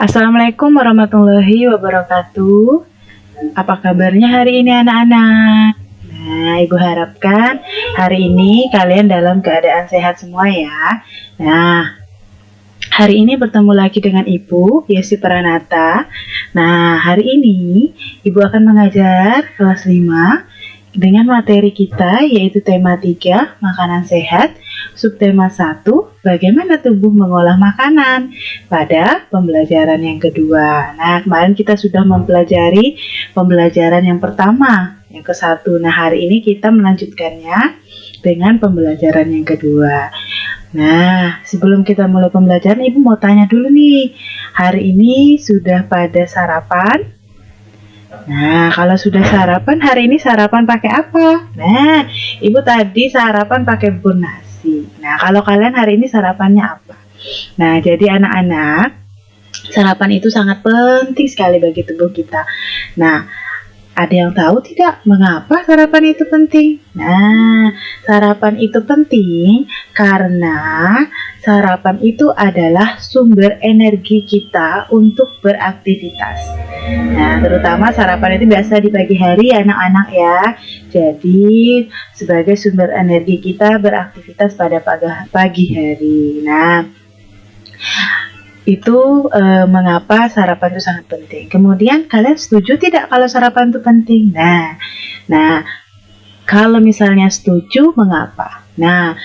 Assalamualaikum warahmatullahi wabarakatuh. Apa kabarnya hari ini anak-anak? Nah, Ibu harapkan hari ini kalian dalam keadaan sehat semua ya. Nah, hari ini bertemu lagi dengan Ibu Yesi Pranata. Nah, hari ini Ibu akan mengajar kelas 5 dengan materi kita yaitu tema 3, makanan sehat, subtema 1, bagaimana tubuh mengolah makanan pada pembelajaran yang kedua. Nah, kemarin kita sudah mempelajari pembelajaran yang pertama, yang ke-1. Nah, hari ini kita melanjutkannya dengan pembelajaran yang kedua. Nah, sebelum kita mulai pembelajaran, Ibu mau tanya dulu nih, hari ini sudah pada sarapan? Nah, kalau sudah sarapan, hari ini sarapan pakai apa? Nah, Ibu tadi sarapan pakai bubur nasi. Nah, kalau kalian hari ini sarapannya apa? Nah, jadi anak-anak, sarapan itu sangat penting sekali bagi tubuh kita. Nah, ada yang tahu tidak mengapa sarapan itu penting? Nah, sarapan itu penting karena sarapan itu adalah sumber energi kita untuk beraktivitas. Nah, terutama sarapan itu biasa di pagi hari anak-anak ya. Jadi, sebagai sumber energi kita beraktivitas pada pagi hari. Nah, itu mengapa sarapan itu sangat penting. Kemudian kalian setuju tidak kalau sarapan itu penting? Nah, kalau misalnya setuju, mengapa? Nah,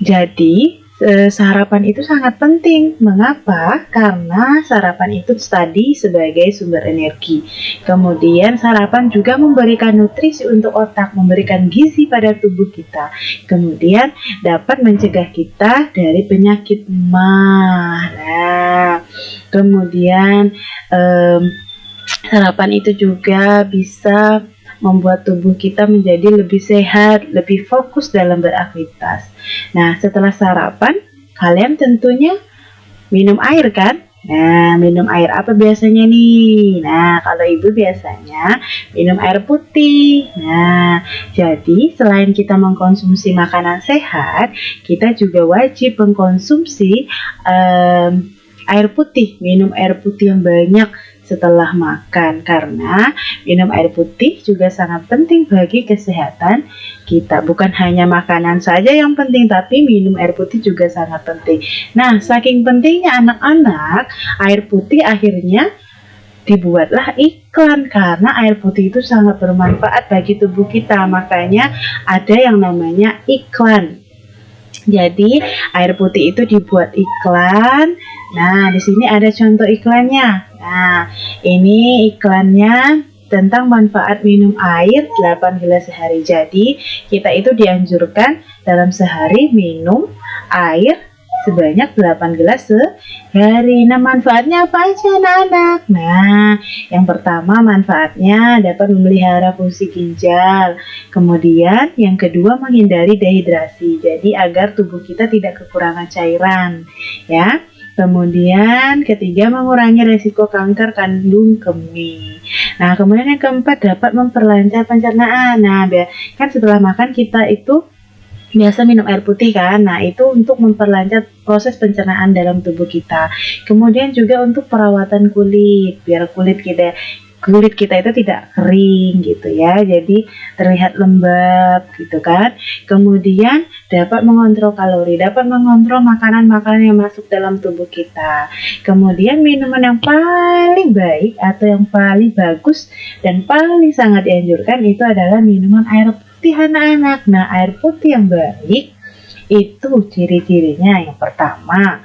jadi sarapan itu sangat penting. Mengapa? Karena sarapan itu tadi sebagai sumber energi. Kemudian sarapan juga memberikan nutrisi untuk otak, memberikan gizi pada tubuh kita. Kemudian dapat mencegah kita dari penyakit emah. Nah, kemudian sarapan itu juga bisa membuat tubuh kita menjadi lebih sehat, lebih fokus dalam beraktivitas. Nah, setelah sarapan, kalian tentunya minum air kan? Nah, minum air apa biasanya nih? Nah, kalau Ibu biasanya minum air putih. Nah, jadi selain kita mengkonsumsi makanan sehat, kita juga wajib mengkonsumsi air putih, minum air putih yang banyak setelah makan, karena minum air putih juga sangat penting bagi kesehatan kita. Bukan hanya makanan saja yang penting, tapi minum air putih juga sangat penting. Nah, saking pentingnya anak-anak, air putih akhirnya dibuatlah iklan karena air putih itu sangat bermanfaat bagi tubuh kita. Makanya ada yang namanya iklan. Jadi air putih itu dibuat iklan. Nah, di sini ada contoh iklannya. Nah, ini iklannya tentang manfaat minum air 8 gelas sehari. Jadi, kita itu dianjurkan dalam sehari minum air sebanyak 8 gelas sehari. Nah, manfaatnya apa aja anak-anak? Nah, yang pertama manfaatnya dapat memelihara fungsi ginjal. Kemudian yang kedua menghindari dehidrasi. Jadi agar tubuh kita tidak kekurangan cairan, ya. Kemudian ketiga mengurangi resiko kanker kandung kemih. Nah, kemudian yang keempat dapat memperlancar pencernaan. Nah, kan setelah makan kita itu biasa minum air putih kan. Nah, itu untuk memperlancar proses pencernaan dalam tubuh kita. Kemudian juga untuk perawatan kulit, biar kulit kita itu tidak kering gitu ya, jadi terlihat lembab gitu kan. Kemudian dapat mengontrol kalori, dapat mengontrol makanan-makanan yang masuk dalam tubuh kita. Kemudian minuman yang paling baik atau yang paling bagus dan paling sangat dianjurkan itu adalah minuman air putih anak-anak. Nah, air putih yang baik itu ciri-cirinya yang pertama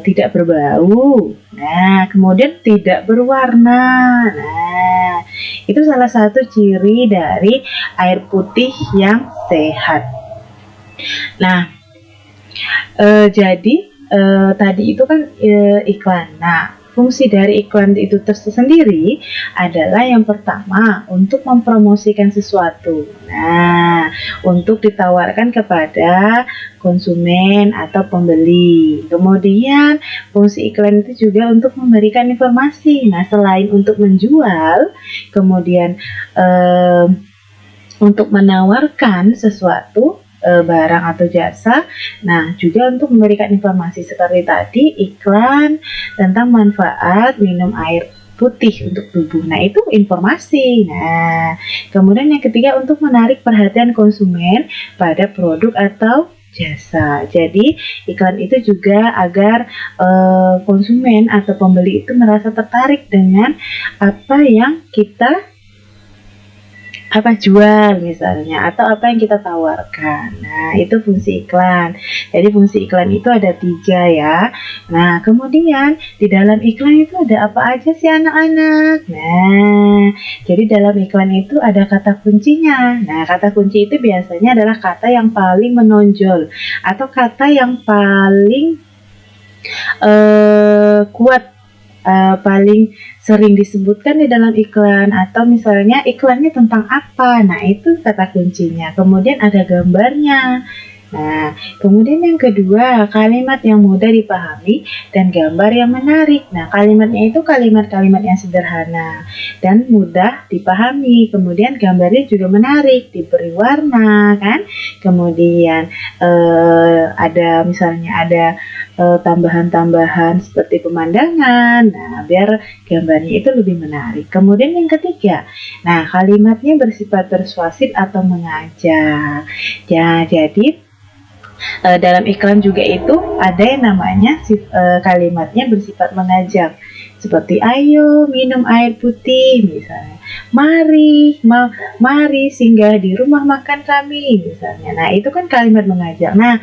tidak berbau. Nah, kemudian tidak berwarna. Nah, itu salah satu ciri dari air putih yang sehat. Nah, jadi tadi itu kan iklan. Nah, fungsi dari iklan itu tersendiri adalah yang pertama untuk mempromosikan sesuatu. Nah, untuk ditawarkan kepada konsumen atau pembeli. Kemudian fungsi iklan itu juga untuk memberikan informasi. Nah, selain untuk menjual, kemudian untuk menawarkan sesuatu, barang atau jasa. Nah, juga untuk memberikan informasi seperti tadi iklan tentang manfaat minum air putih untuk tubuh. Nah, itu informasi. Nah, kemudian yang ketiga untuk menarik perhatian konsumen pada produk atau jasa. Jadi, iklan itu juga agar konsumen atau pembeli itu merasa tertarik dengan apa yang kita jual misalnya, atau apa yang kita tawarkan. Nah, itu fungsi iklan. Jadi fungsi iklan itu ada 3 ya. Nah, kemudian di dalam iklan itu ada apa aja sih anak-anak? Nah, jadi dalam iklan itu ada kata kuncinya. Nah, kata kunci itu biasanya adalah kata yang paling menonjol atau kata yang paling kuat, paling sering disebutkan di dalam iklan, atau misalnya iklannya tentang apa. Nah, itu kata kuncinya. Kemudian ada gambarnya. Nah, kemudian yang kedua, kalimat yang mudah dipahami dan gambar yang menarik. Nah, kalimatnya itu kalimat-kalimat yang sederhana dan mudah dipahami. Kemudian gambarnya juga menarik, diberi warna kan. Kemudian ada misalnya ada tambahan-tambahan seperti pemandangan. Nah, biar gambarnya itu lebih menarik. Kemudian yang ketiga, nah kalimatnya bersifat persuasif atau mengajak. Ya, jadi dalam iklan juga itu ada yang namanya kalimatnya bersifat mengajak. Seperti ayo minum air putih misalnya. Mari singgah di rumah makan kami misalnya. Nah, itu kan kalimat mengajak. Nah,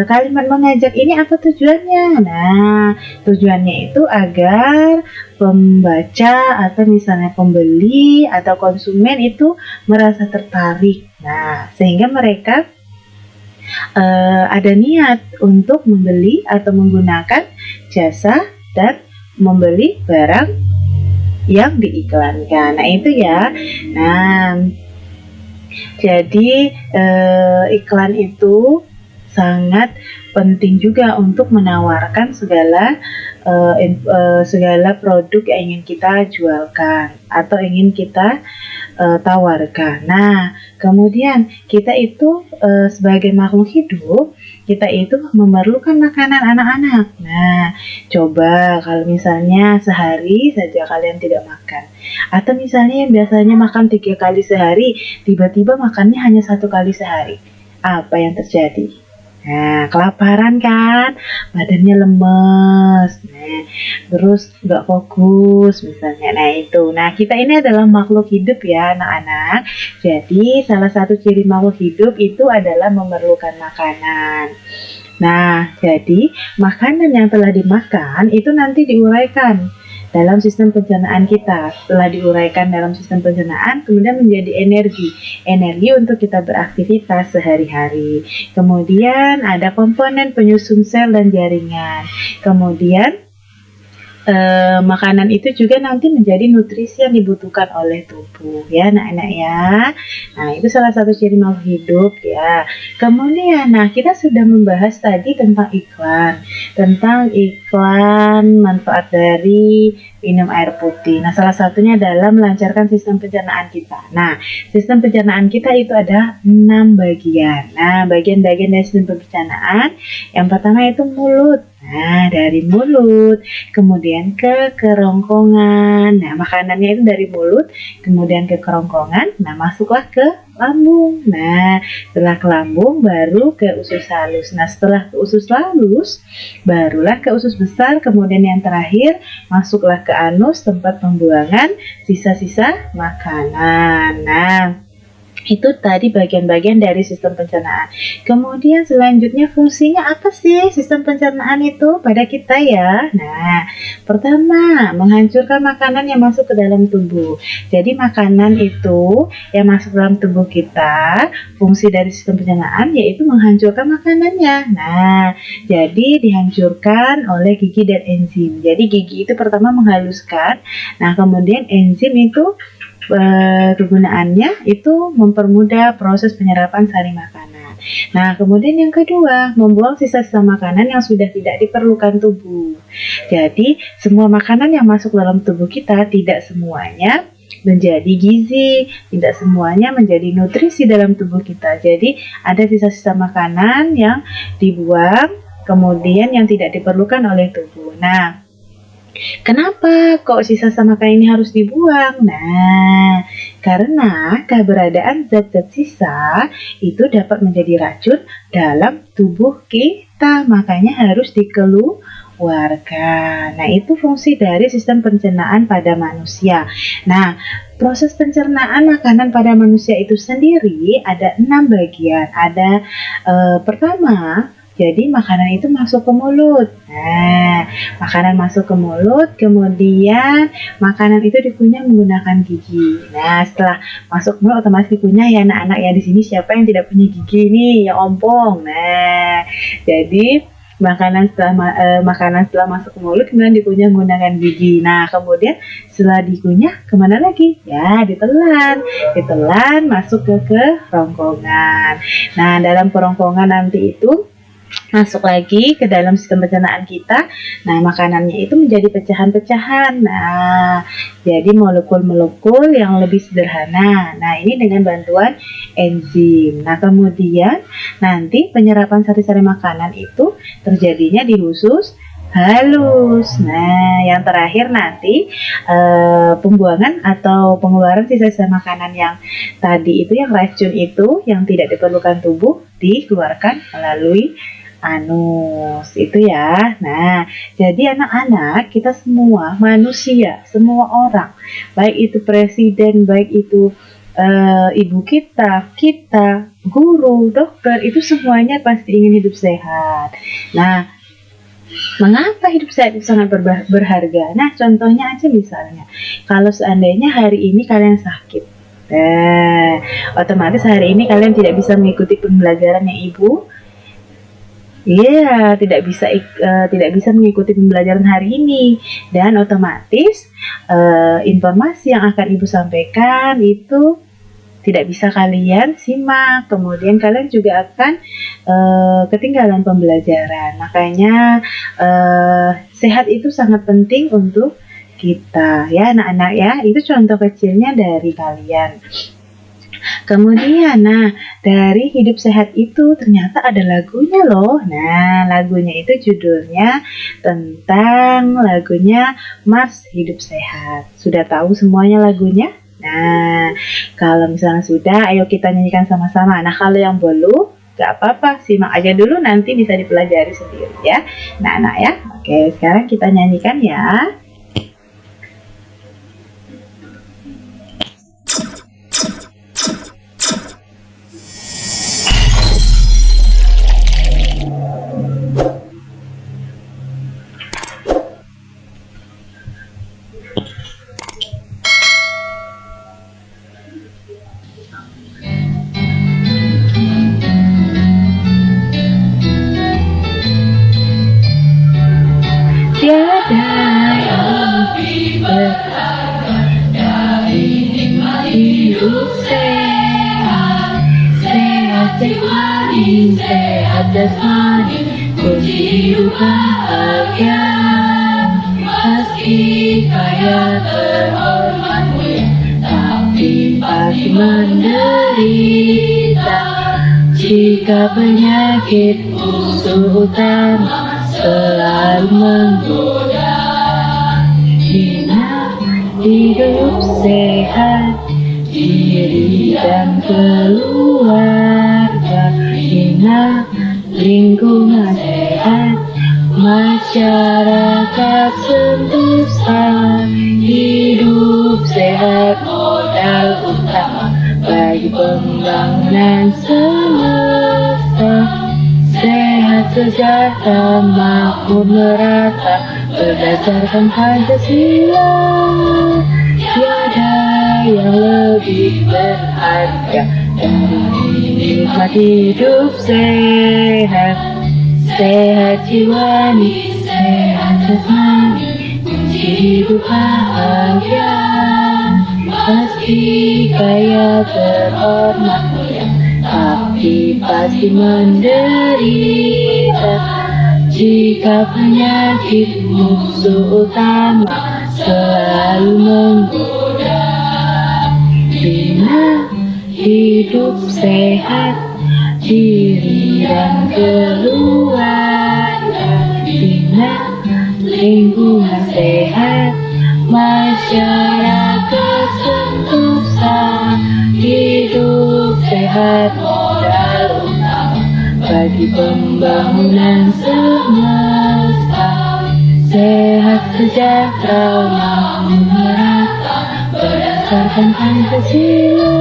kalimat mengajak ini apa tujuannya? Nah, tujuannya itu agar pembaca atau misalnya pembeli atau konsumen itu merasa tertarik. Nah, sehingga mereka ada niat untuk membeli atau menggunakan jasa dan membeli barang yang diiklankan. Nah, itu ya. Nah, jadi iklan itu sangat penting juga untuk menawarkan segala produk yang ingin kita jualkan atau ingin kita tawarkan. Nah, kemudian kita itu sebagai makhluk hidup, kita itu memerlukan makanan anak-anak. Nah, coba kalau misalnya sehari saja kalian tidak makan, atau misalnya yang biasanya makan 3 kali sehari, tiba-tiba makannya hanya 1 kali sehari, apa yang terjadi? Nah, kelaparan kan, badannya lemes, nah, terus nggak fokus misalnya. Nah, itu. Nah, kita ini adalah makhluk hidup ya anak-anak. Jadi, salah satu ciri makhluk hidup itu adalah memerlukan makanan. Nah, jadi makanan yang telah dimakan itu nanti diuraikan dalam sistem pencernaan kita. Setelah diuraikan dalam sistem pencernaan, kemudian menjadi energi untuk kita beraktivitas sehari-hari. Kemudian ada komponen penyusun sel dan jaringan. Kemudian makanan itu juga nanti menjadi nutrisi yang dibutuhkan oleh tubuh ya anak-anak ya. Nah, itu salah satu ciri makhluk hidup ya. Kemudian kita sudah membahas tadi tentang iklan manfaat dari minum air putih. Nah, salah satunya adalah melancarkan sistem pencernaan kita. Nah, sistem pencernaan kita itu ada 6 bagian. Nah, bagian-bagian dari sistem pencernaan yang pertama itu mulut. Nah, dari mulut kemudian ke kerongkongan. Nah, makanannya itu dari mulut kemudian ke kerongkongan. Nah, masuklah ke lambung. Nah, setelah ke lambung baru ke usus halus. Nah, setelah ke usus halus barulah ke usus besar. Kemudian yang terakhir masuklah ke anus, tempat pembuangan sisa-sisa makanan. Nah, itu tadi bagian-bagian dari sistem pencernaan. Kemudian selanjutnya fungsinya apa sih sistem pencernaan itu pada kita ya? Nah, pertama menghancurkan makanan yang masuk ke dalam tubuh. Jadi makanan itu yang masuk dalam tubuh kita, fungsi dari sistem pencernaan yaitu menghancurkan makanannya. Nah, jadi dihancurkan oleh gigi dan enzim. Jadi gigi itu pertama menghaluskan. Nah, kemudian enzim itu kegunaannya itu mempermudah proses penyerapan sari makanan. Nah, kemudian yang kedua, membuang sisa-sisa makanan yang sudah tidak diperlukan tubuh. Jadi, semua makanan yang masuk dalam tubuh kita tidak semuanya menjadi gizi, tidak semuanya menjadi nutrisi dalam tubuh kita. Jadi ada sisa-sisa makanan yang dibuang, kemudian yang tidak diperlukan oleh tubuh. Nah, kenapa kok sisa-sisa makanan ini harus dibuang? Nah, karena keberadaan zat-zat sisa itu dapat menjadi racun dalam tubuh kita, makanya harus dikeluarkan. Nah, itu fungsi dari sistem pencernaan pada manusia. Nah, proses pencernaan makanan pada manusia itu sendiri ada 6 bagian. Ada pertama, jadi makanan itu masuk ke mulut. Nah, makanan masuk ke mulut, kemudian makanan itu dikunyah menggunakan gigi. Nah, setelah masuk mulut otomatis dikunyah ya anak-anak ya. Di sini siapa yang tidak punya gigi nih, yang ompong. Nah, jadi makanan setelah masuk ke mulut kemudian dikunyah menggunakan gigi. Nah, kemudian setelah dikunyah kemana lagi? Ya, ditelan masuk ke kerongkongan. Nah, dalam kerongkongan nanti itu masuk lagi ke dalam sistem pencernaan kita. Nah, makanannya itu menjadi pecahan-pecahan. Nah, jadi molekul-molekul yang lebih sederhana. Nah, ini dengan bantuan enzim. Nah, kemudian nanti penyerapan sari-sari makanan itu terjadinya di usus halus. Nah, yang terakhir nanti pembuangan atau pengeluaran sisa-sisa makanan yang tadi itu, yang racun itu, yang tidak diperlukan tubuh, dikeluarkan melalui anus itu ya. Nah, jadi anak-anak, kita semua manusia, semua orang, baik itu presiden, baik itu ibu kita, guru, dokter, itu semuanya pasti ingin hidup sehat. Nah, mengapa hidup sehat itu sangat berharga? Nah, contohnya aja misalnya, kalau seandainya hari ini kalian sakit, otomatis hari ini kalian tidak bisa mengikuti pembelajaran yang ibu tidak bisa mengikuti pembelajaran hari ini, dan otomatis informasi yang akan ibu sampaikan itu tidak bisa kalian simak, kemudian kalian juga akan ketinggalan pembelajaran. Makanya sehat itu sangat penting untuk kita ya anak-anak ya. Itu contoh kecilnya dari kalian. Kemudian, nah, dari hidup sehat itu ternyata ada lagunya loh. Nah, lagunya itu judulnya tentang lagunya Mars Hidup Sehat. Sudah tahu semuanya lagunya? Nah, kalau misalnya sudah, ayo kita nyanyikan sama-sama. Nah, kalau yang belum, gak apa-apa, simak aja dulu, nanti bisa dipelajari sendiri ya. Nah, anak ya. Oke, sekarang kita nyanyikan ya. Tiada yang lebih berharga dari nikmat hidup sehat. Sehat jasmani, sehat jasmani, kunci hidup bahagia. Meski kaya terhormat mulia, tapi pasti menderita. Jika penyakit musuh utama selalu menggoda, hina hidup sehat diri dan keluarga, hina lingkungan sehat, masyarakat sentosa. Hidup sehat modal utama bagi pembangunan semesta. Sehat sejahtera makmur merata berdasarkan Pancasila. Tiada yang lebih berharga dari nikmat hidup sehat. Sehat jiwani, sehat jasmani, kunci hidup bahagia. Meski kaya terhormat mulia, tapi pasti menderita. Jika penyakit musuh utama selalu menggoda, hidup sehat, diri dan keluarga bina, lingkungan sehat, masyarakat sentosa, hidup sehat modal utama bagi pembangunan semesta, sehat sejahtera makmur merata berdasarkan Pancasila.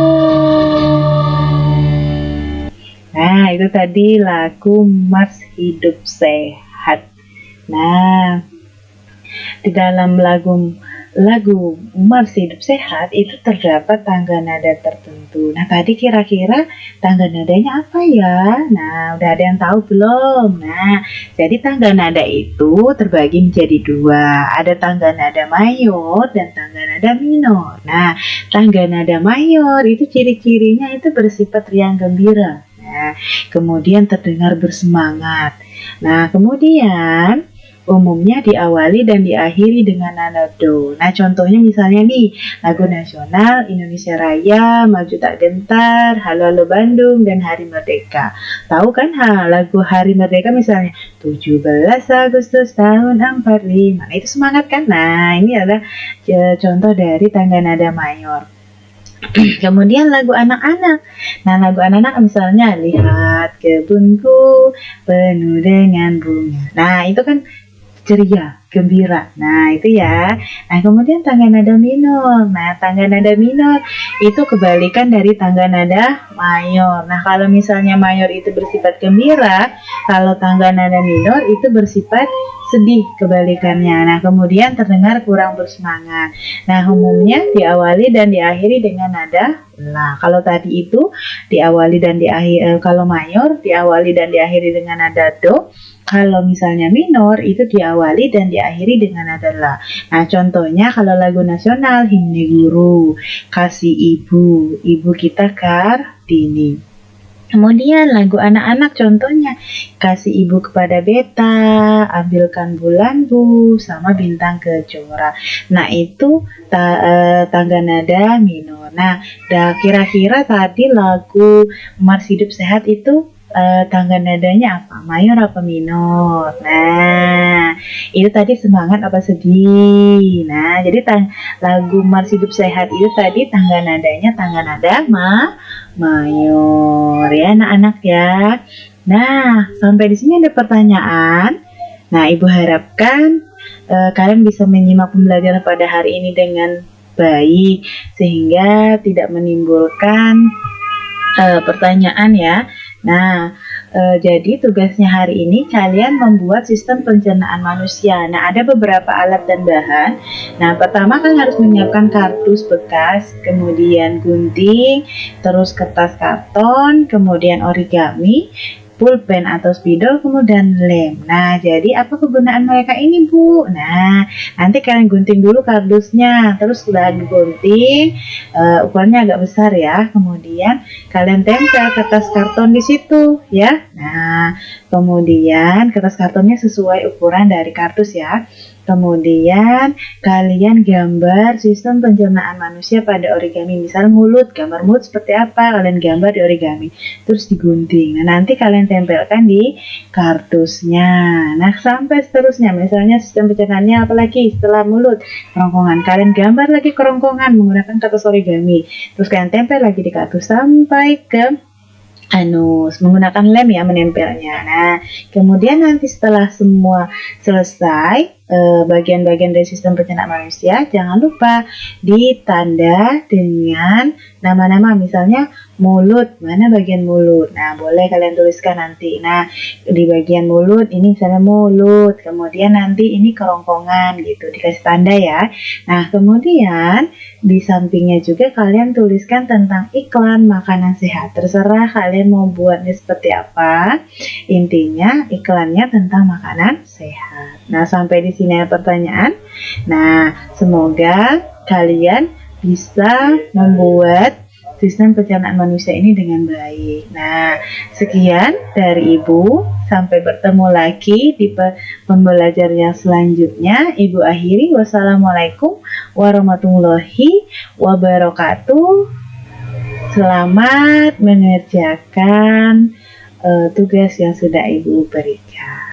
Nah, itu tadi lagu Mars Hidup Sehat. Nah, di dalam lagu Mars Hidup Sehat itu terdapat tangga nada tertentu. Nah, tadi kira-kira tangga nadanya apa ya? Nah, udah ada yang tahu belum? Nah, jadi tangga nada itu terbagi menjadi dua. Ada tangga nada mayor dan tangga nada minor. Nah, tangga nada mayor itu ciri-cirinya itu bersifat riang gembira. Nah, kemudian terdengar bersemangat. Nah, kemudian umumnya diawali dan diakhiri dengan nada do. Nah, contohnya misalnya nih, lagu nasional Indonesia Raya, Maju Tak Gentar, Halo Halo Bandung, dan Hari Merdeka. Tahu kan lagu Hari Merdeka misalnya 17 Agustus tahun 45. Nah, itu semangat kan? Nah, ini adalah contoh dari tangga nada mayor. Kemudian lagu anak-anak. Nah, lagu anak-anak misalnya lihat kebunku penuh dengan bunga. Nah, itu kan ceria, gembira. Nah, itu ya. Nah, kemudian tangga nada minor. Nah, tangga nada minor itu kebalikan dari tangga nada mayor. Nah, kalau misalnya mayor itu bersifat gembira, kalau tangga nada minor itu bersifat sedih, kebalikannya. Nah, kemudian terdengar kurang bersemangat. Nah, umumnya diawali dan diakhiri dengan nada la. Kalau tadi itu diawali dan diakhiri, kalau mayor diawali dan diakhiri dengan nada do. Kalau misalnya minor itu diawali dan diakhiri dengan nada la. Nah, contohnya kalau lagu nasional Himne Guru, Kasih Ibu, Ibu Kita Kartini. Kemudian lagu anak-anak contohnya Kasih Ibu Kepada Beta, Ambilkan Bulanku, sama Bintang Kejora. Nah, itu tangga nada minor. Nah, kira-kira tadi lagu Mars Hidup Sehat itu tangga nadanya apa? Mayor apa minor? Nah, itu tadi semangat apa sedih? Nah, jadi lagu Mars Hidup Sehat itu tadi tangga nadanya tangga nada mayor ya anak-anak ya. Nah, sampai di sini ada pertanyaan. Nah, Ibu harapkan kalian bisa menyimak pembelajaran pada hari ini dengan baik sehingga tidak menimbulkan pertanyaan ya. Nah, jadi tugasnya hari ini kalian membuat sistem pencernaan manusia. Nah, ada beberapa alat dan bahan. Nah, pertama kalian harus menyiapkan kardus bekas, kemudian gunting, terus kertas karton, kemudian origami, pulpen atau spidol, kemudian lem. Nah, jadi apa kegunaan mereka ini, Bu? Nah, nanti kalian gunting dulu kardusnya, terus setelah digunting, ukurannya agak besar ya. Kemudian kalian tempel kertas karton di situ ya. Nah, kemudian kertas kartonnya sesuai ukuran dari kardus ya. Kemudian kalian gambar sistem pencernaan manusia pada origami. Misal mulut, gambar mulut seperti apa, kalian gambar di origami. Terus digunting. Nah, nanti kalian tempelkan di kardusnya. Nah, sampai seterusnya. Misalnya sistem pencernaannya apalagi setelah mulut, kerongkongan. Kalian gambar lagi kerongkongan menggunakan kertas origami. Terus kalian tempel lagi di kardus sampai ke anus, menggunakan lem ya menempelnya. Nah, kemudian nanti setelah semua selesai bagian-bagian dari sistem pencernaan manusia, jangan lupa ditanda dengan nama-nama, misalnya mulut, mana bagian mulut. Nah, boleh kalian tuliskan nanti. Nah, di bagian mulut ini misalnya mulut, kemudian nanti ini kerongkongan gitu, dikasih tanda ya. Nah, kemudian di sampingnya juga kalian tuliskan tentang iklan makanan sehat. Terserah kalian mau buatnya seperti apa. Intinya iklannya tentang makanan sehat. Nah, sampai di sini ada pertanyaan. Nah, semoga kalian bisa membuat sistem pencernaan manusia ini dengan baik. Nah, sekian dari Ibu. Sampai bertemu lagi di pembelajaran yang selanjutnya. Ibu akhiri. Wassalamualaikum warahmatullahi wabarakatuh. Selamat mengerjakan tugas yang sudah Ibu berikan.